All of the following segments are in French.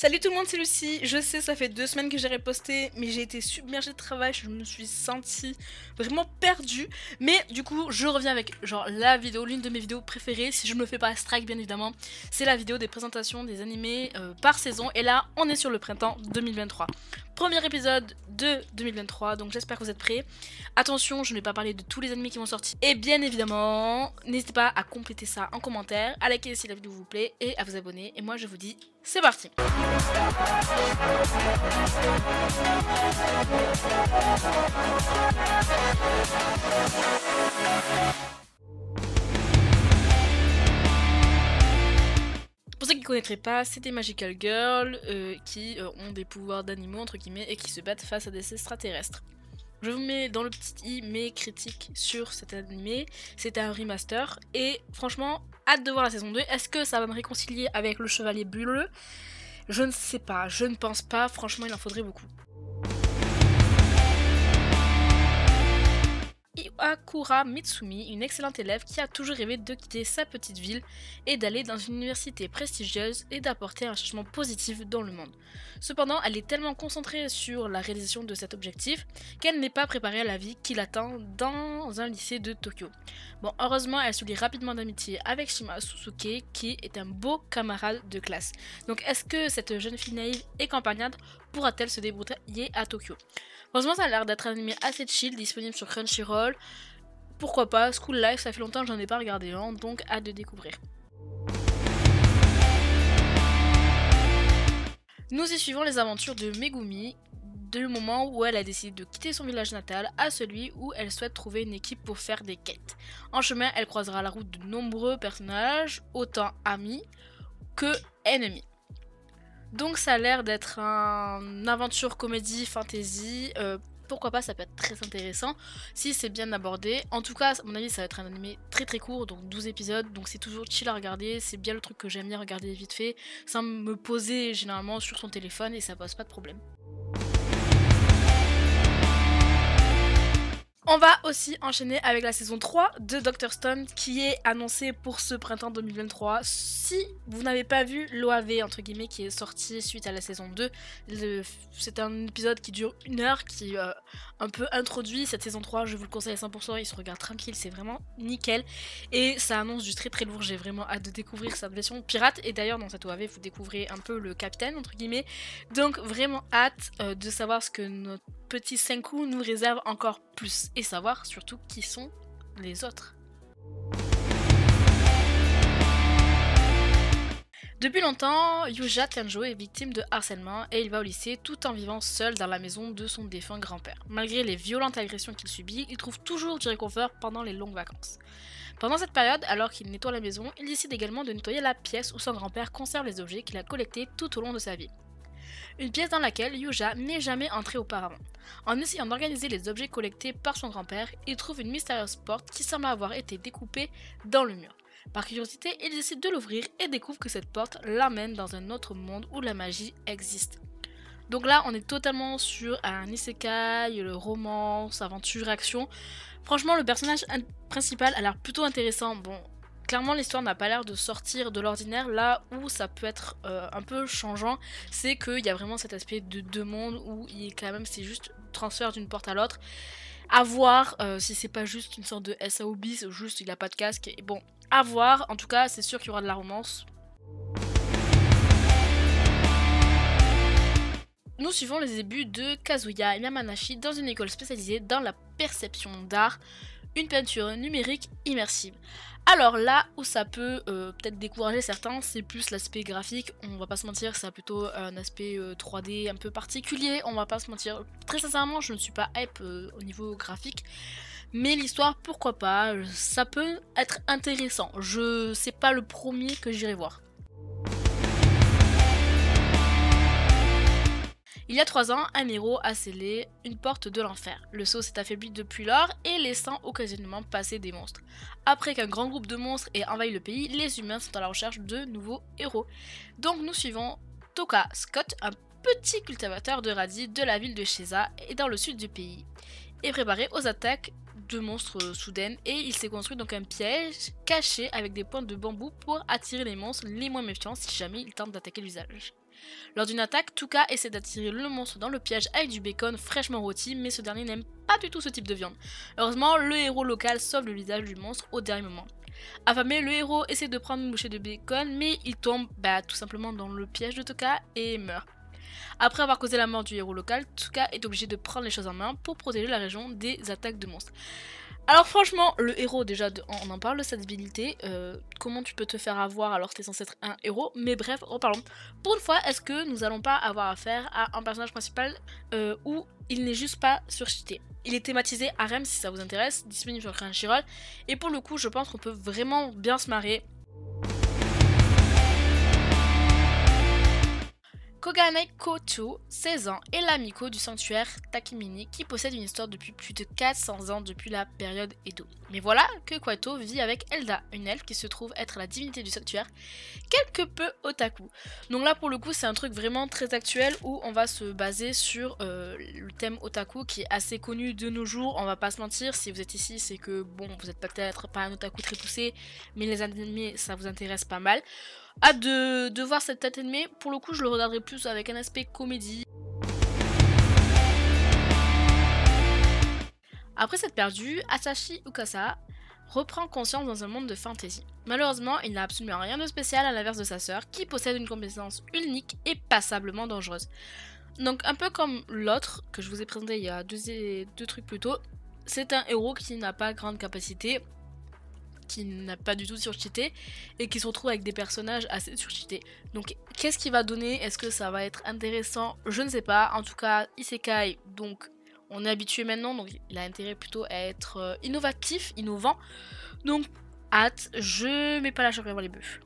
Salut tout le monde, c'est Lucie. Je sais, ça fait 2 semaines que j'ai reposté, mais j'ai été submergée de travail, je me suis sentie vraiment perdue. Mais du coup, je reviens avec genre la vidéo, l'une de mes vidéos préférées, si je me fais pas strike bien évidemment. C'est la vidéo des présentations des animés par saison, et là, on est sur le printemps 2023. Premier épisode de 2023, donc j'espère que vous êtes prêts. Attention, je n'ai pas parlé de tous les animés qui vont sortir. Et bien évidemment, n'hésitez pas à compléter ça en commentaire, à liker si la vidéo vous plaît et à vous abonner. Et moi je vous dis, c'est parti. Pour ceux qui ne connaîtraient pas, c'est des Magical Girls qui ont des pouvoirs d'animaux entre guillemets et qui se battent face à des extraterrestres. Je vous mets dans le petit i mes critiques sur cet animé. C'est un remaster et franchement, hâte de voir la saison 2. Est-ce que ça va me réconcilier avec le Chevalier Bleu? Je ne sais pas, je ne pense pas, franchement il en faudrait beaucoup. Iwakura Mitsumi, une excellente élève qui a toujours rêvé de quitter sa petite ville et d'aller dans une université prestigieuse et d'apporter un changement positif dans le monde. Cependant, elle est tellement concentrée sur la réalisation de cet objectif qu'elle n'est pas préparée à la vie qui l'attend dans un lycée de Tokyo. Bon, heureusement, elle se lie rapidement d'amitié avec Shima Susuke qui est un beau camarade de classe. Donc est-ce que cette jeune fille naïve et campagnarde pourra-t-elle se débrouiller à Tokyo? Heureusement, ça a l'air d'être un animé assez chill, disponible sur Crunchyroll. Pourquoi pas, School Life, ça fait longtemps que j'en ai pas regardé un, donc hâte de découvrir. Nous y suivons les aventures de Megumi, du moment où elle a décidé de quitter son village natal à celui où elle souhaite trouver une équipe pour faire des quêtes. En chemin, elle croisera la route de nombreux personnages, autant amis que ennemis. Donc ça a l'air d'être une aventure comédie fantasy, pourquoi pas, ça peut être très intéressant si c'est bien abordé. En tout cas, à mon avis, ça va être un animé très très court, donc 12 épisodes, donc c'est toujours chill à regarder, c'est bien le truc que j'aime bien regarder vite fait, sans me poser généralement sur son téléphone et ça pose pas de problème. On va aussi enchaîner avec la saison 3 de Dr. Stone qui est annoncée pour ce printemps 2023. Si vous n'avez pas vu l'OAV entre guillemets qui est sorti suite à la saison 2, c'est un épisode qui dure 1 heure qui un peu introduit cette saison 3, je vous le conseille à 100%, il se regarde tranquille, c'est vraiment nickel. Et ça annonce du très très lourd, j'ai vraiment hâte de découvrir cette version pirate. Et d'ailleurs dans cette OAV vous découvrez un peu le capitaine entre guillemets. Donc vraiment hâte de savoir ce que notre petit Senku nous réserve encore plus et savoir surtout qui sont les autres. Depuis longtemps, Yuja Tenjo est victime de harcèlement et il va au lycée tout en vivant seul dans la maison de son défunt grand-père. Malgré les violentes agressions qu'il subit, il trouve toujours du réconfort pendant les longues vacances. Pendant cette période, alors qu'il nettoie la maison, il décide également de nettoyer la pièce où son grand-père conserve les objets qu'il a collectés tout au long de sa vie. Une pièce dans laquelle Yuja n'est jamais entré auparavant. En essayant d'organiser les objets collectés par son grand-père, il trouve une mystérieuse porte qui semble avoir été découpée dans le mur. Par curiosité, il décide de l'ouvrir et découvre que cette porte l'amène dans un autre monde où la magie existe. Donc là, on est totalement sur un isekai, le romance, aventure, action. Franchement, le personnage principal a l'air plutôt intéressant. Bon, clairement, l'histoire n'a pas l'air de sortir de l'ordinaire. Là où ça peut être un peu changeant, c'est qu'il y a vraiment cet aspect de deux mondes où c'est juste transfert d'une porte à l'autre. À voir si c'est pas juste une sorte de SAO bis, juste il a pas de casque. Et bon, à voir. En tout cas, c'est sûr qu'il y aura de la romance. Nous suivons les débuts de Kazuya Yamanashi dans une école spécialisée dans la perception d'art, une peinture numérique immersive. Alors là où ça peut peut-être décourager certains, c'est plus l'aspect graphique, on va pas se mentir, ça a plutôt un aspect 3D un peu particulier, on va pas se mentir. Très sincèrement, je ne suis pas hype au niveau graphique, mais l'histoire, pourquoi pas, ça peut être intéressant. C'est pas le premier que j'irai voir. Il y a 3 ans, un héros a scellé une porte de l'enfer. Le sceau s'est affaibli depuis lors et laissant occasionnellement passer des monstres. Après qu'un grand groupe de monstres ait envahi le pays, les humains sont à la recherche de nouveaux héros. Donc nous suivons Toka Scott, un petit cultivateur de radis de la ville de Sheza et dans le sud du pays, est préparé aux attaques de monstres soudaines et il s'est construit donc un piège caché avec des pointes de bambou pour attirer les monstres les moins méfiants si jamais ils tentent d'attaquer l'usage. Lors d'une attaque, Tuka essaie d'attirer le monstre dans le piège avec du bacon fraîchement rôti, mais ce dernier n'aime pas du tout ce type de viande. Heureusement, le héros local sauve le visage du monstre au dernier moment. Affamé, le héros essaie de prendre une bouchée de bacon, mais il tombe tout simplement dans le piège de Tuka et meurt. Après avoir causé la mort du héros local, Tuka est obligé de prendre les choses en main pour protéger la région des attaques de monstres. Alors franchement, le héros déjà, on en parle de cette habilité, comment tu peux te faire avoir alors que t'es censé être un héros, mais bref, reparlons. Pour une fois, est-ce que nous allons pas avoir affaire à un personnage principal où il n'est juste pas surcheaté? Il est thématisé harem si ça vous intéresse, disponible sur Crunchyroll, et pour le coup je pense qu'on peut vraiment bien se marrer. Kogane Koto, 16 ans, est l'amico du sanctuaire Takemini qui possède une histoire depuis plus de 400 ans depuis la période Edo. Mais voilà que Koto vit avec Elda, une elfe qui se trouve être la divinité du sanctuaire, quelque peu otaku. Donc là pour le coup c'est un truc vraiment très actuel où on va se baser sur le thème otaku qui est assez connu de nos jours, on va pas se mentir, si vous êtes ici c'est que bon vous êtes peut-être pas un otaku très poussé mais les animés ça vous intéresse pas mal. Hâte de voir cette tête animée, pour le coup je le regarderai plus avec un aspect comédie. Après s'être perdu, Asashi Ukasa reprend conscience dans un monde de fantasy. Malheureusement, il n'a absolument rien de spécial à l'inverse de sa sœur qui possède une compétence unique et passablement dangereuse. Donc un peu comme l'autre que je vous ai présenté il y a deux trucs plus tôt, c'est un héros qui n'a pas grande capacité, qui n'a pas du tout surcheaté et qui se retrouve avec des personnages assez surcheatés. Donc qu'est-ce qu'il va donner? Est-ce que ça va être intéressant? Je ne sais pas. En tout cas, Isekai, donc on est habitué maintenant, donc il a intérêt plutôt à être innovatif, innovant. Donc hâte, je mets pas la charrue avant les bœufs.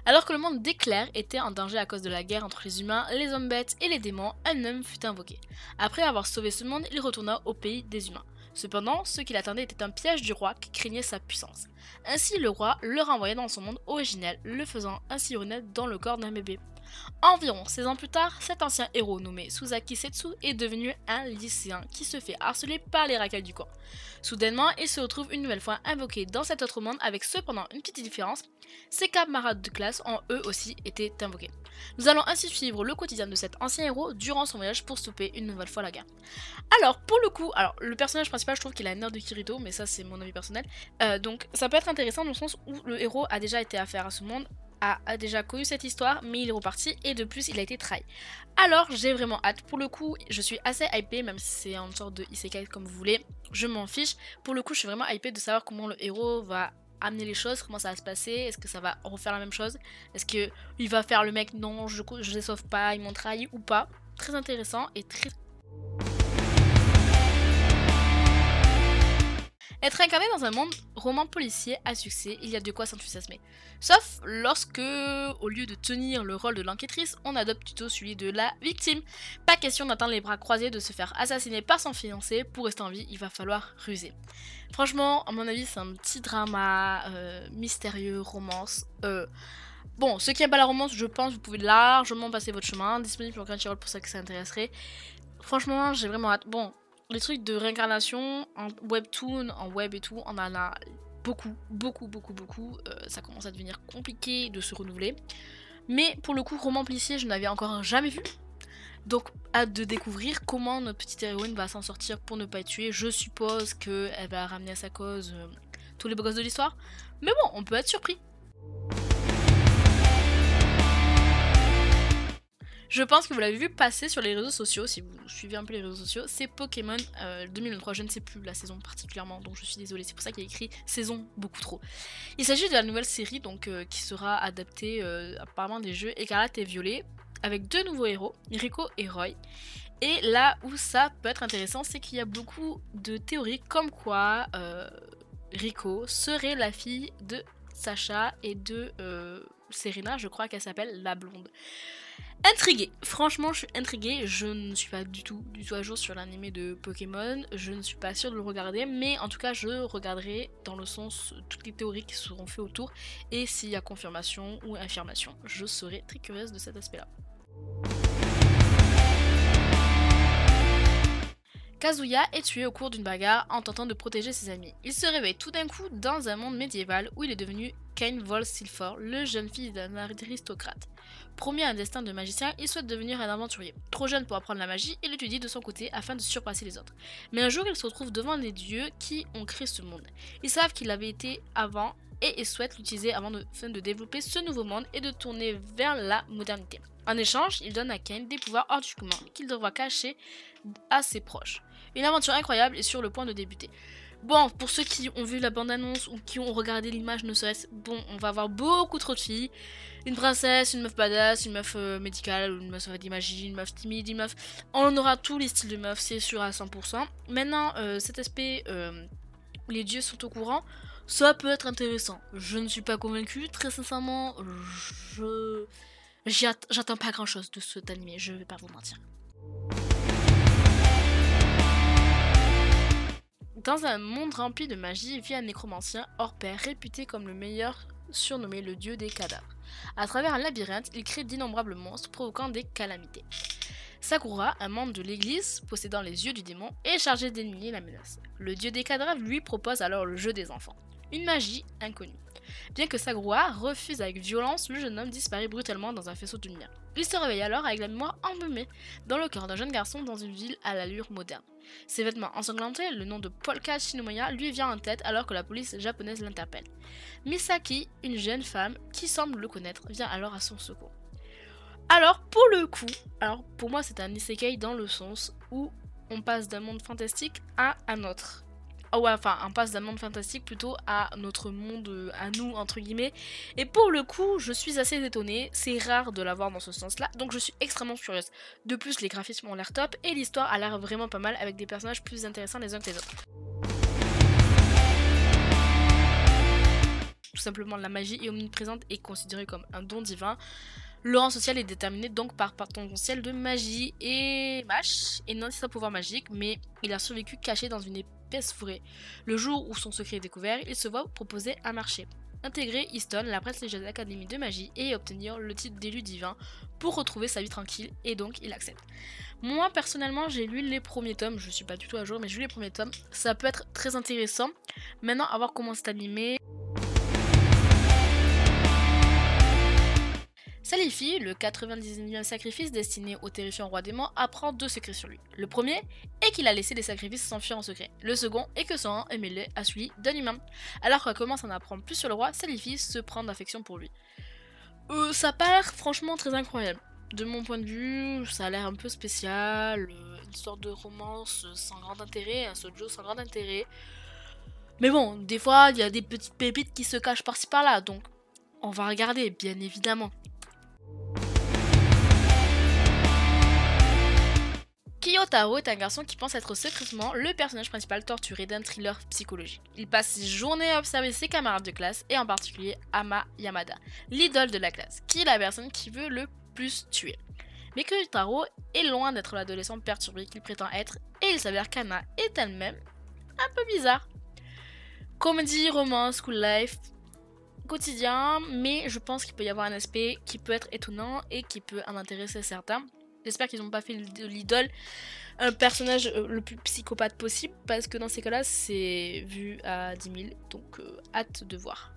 Alors que le monde d'Éclair était en danger à cause de la guerre entre les humains, les hommes bêtes et les démons, un homme fut invoqué. Après avoir sauvé ce monde, il retourna au pays des humains. Cependant, ce qui l'attendait était un piège du roi qui craignait sa puissance. Ainsi le roi le renvoya dans son monde originel, le faisant ainsi renaître dans le corps d'un bébé. Environ 16 ans plus tard, cet ancien héros nommé Suzaki Setsu est devenu un lycéen qui se fait harceler par les racailles du coin. Soudainement, il se retrouve une nouvelle fois invoqué dans cet autre monde avec cependant une petite différence, ses camarades de classe ont eux aussi été invoqués. Nous allons ainsi suivre le quotidien de cet ancien héros durant son voyage pour stopper une nouvelle fois la guerre. Alors pour le coup, le personnage principal je trouve qu'il a un air de Kirito, mais ça c'est mon avis personnel, donc ça peut être intéressant dans le sens où le héros a déjà été affaire à ce monde, a déjà connu cette histoire, mais il est reparti et de plus il a été trahi. Alors j'ai vraiment hâte, pour le coup je suis assez hypée, même si c'est une sorte de isekai comme vous voulez, je m'en fiche. Pour le coup je suis vraiment hypée de savoir comment le héros va amener les choses, comment ça va se passer, est-ce que ça va refaire la même chose, est-ce qu'il va faire le mec non je les sauve pas, ils m'ont trahi ou pas. Très intéressant et très... Être incarné dans un monde roman policier à succès, il y a de quoi s'enthousiasmer. Sauf lorsque, au lieu de tenir le rôle de l'enquêtrice, on adopte plutôt celui de la victime. Pas question d'attendre les bras croisés, de se faire assassiner par son fiancé. Pour rester en vie, il va falloir ruser. Franchement, à mon avis, c'est un petit drama mystérieux, romance. Bon, ceux qui n'aiment pas la romance, je pense, vous pouvez largement passer votre chemin. Disponible sur Crunchyroll pour ceux que ça intéresserait. Franchement, j'ai vraiment hâte. Bon, les trucs de réincarnation en webtoon, en web et tout, on en a beaucoup. Ça commence à devenir compliqué de se renouveler. Mais pour le coup, roman policier, je n'avais encore jamais vu. Donc, hâte de découvrir comment notre petite héroïne va s'en sortir pour ne pas être tuée. Je suppose qu'elle va ramener à sa cause tous les beaux gosses de l'histoire. Mais bon, on peut être surpris. Je pense que vous l'avez vu passer sur les réseaux sociaux, si vous suivez un peu les réseaux sociaux, c'est Pokémon 2023, je ne sais plus la saison particulièrement, donc je suis désolée, c'est pour ça qu'il y a écrit saison beaucoup trop. Il s'agit de la nouvelle série donc qui sera adaptée apparemment des jeux Écarlate et Violet, avec deux nouveaux héros, Rico et Roy. Et là où ça peut être intéressant, c'est qu'il y a beaucoup de théories comme quoi Rico serait la fille de Sacha et de Serena, je crois qu'elle s'appelle la blonde. Intriguée, franchement je suis intriguée, je ne suis pas du tout à jour sur l'animé de Pokémon, je ne suis pas sûre de le regarder, mais en tout cas je regarderai dans le sens toutes les théories qui seront faites autour, et s'il y a confirmation ou infirmation, je serai très curieuse de cet aspect là. Kazuya est tué au cours d'une bagarre en tentant de protéger ses amis. Il se réveille tout d'un coup dans un monde médiéval où il est devenu Cain Volsilford, le jeune fils d'un aristocrate. Promis à un destin de magicien, il souhaite devenir un aventurier. Trop jeune pour apprendre la magie, il l'étudie de son côté afin de surpasser les autres. Mais un jour, il se retrouve devant les dieux qui ont créé ce monde. Ils savent qu'il avait été avant et ils souhaitent l'utiliser afin de développer ce nouveau monde et de tourner vers la modernité. En échange, il donne à Cain des pouvoirs hors du commun qu'il devra cacher à ses proches. Une aventure incroyable est sur le point de débuter. Bon, pour ceux qui ont vu la bande-annonce ou qui ont regardé l'image ne serait-ce, bon, on va avoir beaucoup trop de filles. Une princesse, une meuf badass, une meuf médicale, une meuf avec des magies, une meuf timide, une meuf... On aura tous les styles de meufs, c'est sûr à 100%. Maintenant, cet aspect où les dieux sont au courant, ça peut être intéressant. Je ne suis pas convaincue, très sincèrement, j'attends pas grand-chose de cet animé, je vais pas vous mentir. Dans un monde rempli de magie vit un nécromancien hors pair réputé comme le meilleur, surnommé le dieu des cadavres. À travers un labyrinthe, il crée d'innombrables monstres provoquant des calamités. Sakura, un membre de l'église, possédant les yeux du démon, est chargé d'éliminer la menace. Le dieu des cadavres lui propose alors le jeu des enfants, une magie inconnue. Bien que Sakura refuse avec violence, le jeune homme disparaît brutalement dans un faisceau de lumière. Il se réveille alors avec la mémoire embaumée dans le cœur d'un jeune garçon dans une ville à l'allure moderne. Ses vêtements ensanglantés, le nom de Polka Shinomiya lui vient en tête alors que la police japonaise l'interpelle. Misaki, une jeune femme qui semble le connaître, vient alors à son secours. Alors pour moi c'est un isekai dans le sens où on passe d'un monde fantastique à un autre. Oh ouais, enfin, on passe d'un monde fantastique plutôt à notre monde, à nous, entre guillemets. Et pour le coup, je suis assez étonnée. C'est rare de l'avoir dans ce sens-là. Donc je suis extrêmement curieuse. De plus, les graphismes ont l'air top et l'histoire a l'air vraiment pas mal avec des personnages plus intéressants les uns que les autres. Tout simplement, la magie est omniprésente et considérée comme un don divin. Le rang social est déterminé donc par potentiel de magie et Mash est non sans pouvoir magique, mais il a survécu caché dans une épaisse forêt. Le jour où son secret est découvert, il se voit proposer un marché. Intégrer Easton, la prestigieuse académie de magie, et obtenir le titre d'élu divin pour retrouver sa vie tranquille, et donc il accepte. Moi personnellement j'ai lu les premiers tomes, je suis pas du tout à jour mais j'ai lu les premiers tomes, ça peut être très intéressant. Maintenant à voir comment c'est animé. Salifi, le 99e sacrifice destiné au terrifiant roi démon, apprend deux secrets sur lui. Le premier est qu'il a laissé des sacrifices s'enfuir en secret. Le second est que son rang est mêlé à celui d'un humain. Alors qu'elle commence à en apprendre plus sur le roi, Salifi se prend d'affection pour lui. Ça part franchement très incroyable. De mon point de vue, ça a l'air un peu spécial, une sorte de romance sans grand intérêt, un shoujo sans grand intérêt. Mais bon, des fois, il y a des petites pépites qui se cachent par-ci par-là, donc on va regarder, bien évidemment. Kiyotaro est un garçon qui pense être secrètement le personnage principal torturé d'un thriller psychologique. Il passe ses journées à observer ses camarades de classe et en particulier Ama Yamada, l'idole de la classe, qui est la personne qui veut le plus tuer. Mais Kiyotaro est loin d'être l'adolescent perturbé qu'il prétend être et il s'avère qu'Anna est elle-même un peu bizarre. Comédie, romance, school life, quotidien, mais je pense qu'il peut y avoir un aspect qui peut être étonnant et qui peut en intéresser certains. J'espère qu'ils n'ont pas fait de l'idole un personnage le plus psychopathe possible, parce que dans ces cas-là, c'est vu à 10 000, donc hâte de voir.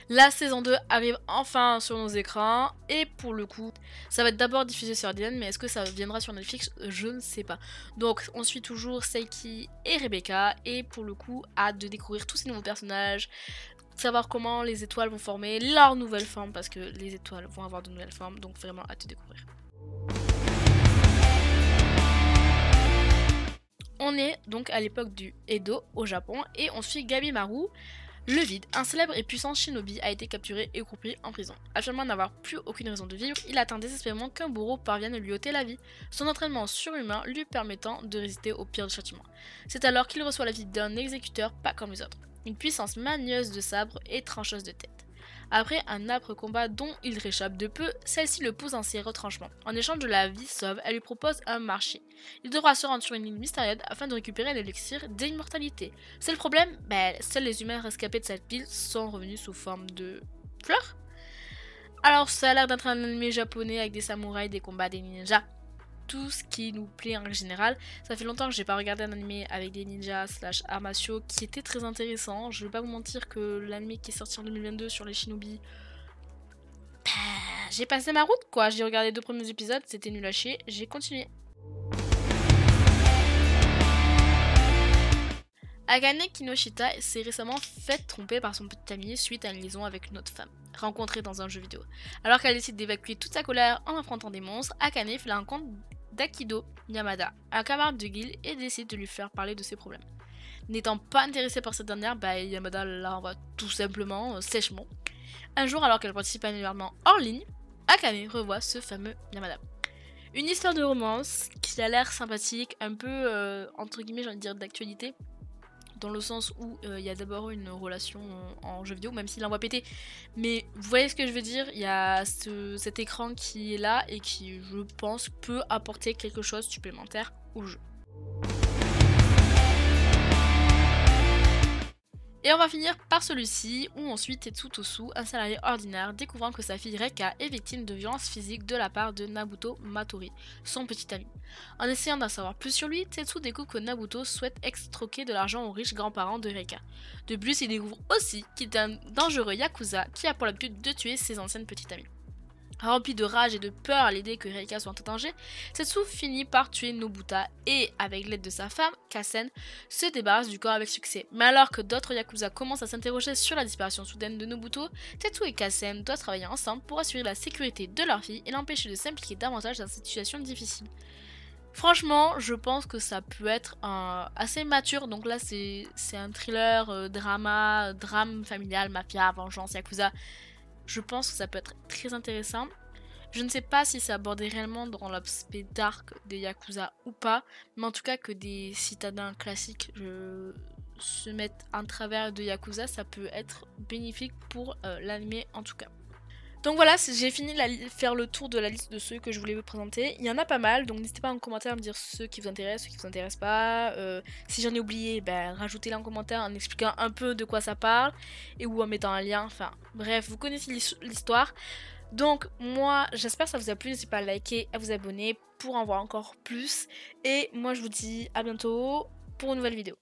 La saison 2 arrive enfin sur nos écrans, et pour le coup, ça va être d'abord diffusé sur DN, mais est-ce que ça viendra sur Netflix? Je ne sais pas. Donc on suit toujours Seiki et Rebecca, et pour le coup, hâte de découvrir tous ces nouveaux personnages, savoir comment les étoiles vont former leur nouvelle forme, parce que les étoiles vont avoir de nouvelles formes, donc vraiment hâte de découvrir. On est donc à l'époque du Edo au Japon et on suit Gabimaru. Le vide, un célèbre et puissant shinobi, a été capturé et coupé en prison. Affirmant n'avoir plus aucune raison de vivre, il attend désespérément qu'un bourreau parvienne à lui ôter la vie, son entraînement surhumain lui permettant de résister au pire châtiment. C'est alors qu'il reçoit la vie d'un exécuteur pas comme les autres. Une puissance manieuse de sabre et trancheuse de tête. Après un âpre combat dont il réchappe de peu, celle-ci le pousse dans ses retranchements. En échange de la vie sauve, elle lui propose un marché. Il devra se rendre sur une île mystérieuse afin de récupérer l'élixir d'immortalité. C'est le problème, seuls les humains rescapés de cette ville sont revenus sous forme de fleurs. Alors ça a l'air d'être un anime japonais avec des samouraïs, des combats, des ninjas. tout ce qui nous plaît en général. Ça fait longtemps que j'ai pas regardé un anime avec des ninjas / arts martiaux qui était très intéressant. Je vais pas vous mentir que l'anime qui est sorti en 2022 sur les shinobi, j'ai passé ma route quoi. J'ai regardé 2 premiers épisodes, c'était nul à chier, j'ai continué. Akane Kinoshita s'est récemment fait tromper par son petit ami suite à une liaison avec une autre femme, rencontrée dans un jeu vidéo. Alors qu'elle décide d'évacuer toute sa colère en affrontant des monstres, Akane fait la rencontre d'Akido Yamada, un camarade de guilde, et décide de lui faire parler de ses problèmes. N'étant pas intéressée par cette dernière, Yamada la renvoie tout simplement, sèchement. Un jour, alors qu'elle participe à un événement hors ligne, Akane revoit ce fameux Yamada. Une histoire de romance qui a l'air sympathique, un peu, entre guillemets, j'ai envie de dire d'actualité, dans le sens où il y a d'abord une relation en jeu vidéo, même s'il envoie péter. Mais vous voyez ce que je veux dire, il y a cet écran qui est là et qui, je pense, peut apporter quelque chose de supplémentaire au jeu. Et on va finir par celui-ci, où on suit Tetsu Tosu, un salarié ordinaire, découvrant que sa fille Reika est victime de violences physiques de la part de Nabuto Matori, son petit ami. En essayant d'en savoir plus sur lui, Tetsu découvre que Nabuto souhaite extorquer de l'argent aux riches grands-parents de Reika. De plus, il découvre aussi qu'il est un dangereux yakuza qui a pour l'habitude de tuer ses anciennes petites amies. Rempli de rage et de peur à l'idée que Reika soit en danger, Tetsu finit par tuer Nobuta et, avec l'aide de sa femme, Kasen, se débarrasse du corps avec succès. Mais alors que d'autres yakuza commencent à s'interroger sur la disparition soudaine de Nobuto, Tetsu et Kasen doivent travailler ensemble pour assurer la sécurité de leur fille et l'empêcher de s'impliquer davantage dans cette situation difficile. Franchement, je pense que ça peut être assez mature. Donc là, c'est un thriller, drame familial, mafia, vengeance, yakuza. Je pense que ça peut être très intéressant. Je ne sais pas si c'est abordé réellement dans l'aspect dark des Yakuza ou pas, mais en tout cas que des citadins classiques se mettent en travers de Yakuza, ça peut être bénéfique pour l'anime en tout cas. Donc voilà, j'ai fini de faire le tour de la liste de ceux que je voulais vous présenter. Il y en a pas mal, donc n'hésitez pas en commentaire à me dire ceux qui vous intéressent, ceux qui vous intéressent pas. Si j'en ai oublié, rajoutez-les en commentaire en expliquant un peu de quoi ça parle et ou en mettant un lien. Enfin bref, vous connaissez l'histoire. Donc moi, j'espère que ça vous a plu. N'hésitez pas à liker, à vous abonner pour en voir encore plus. Et moi je vous dis à bientôt pour une nouvelle vidéo.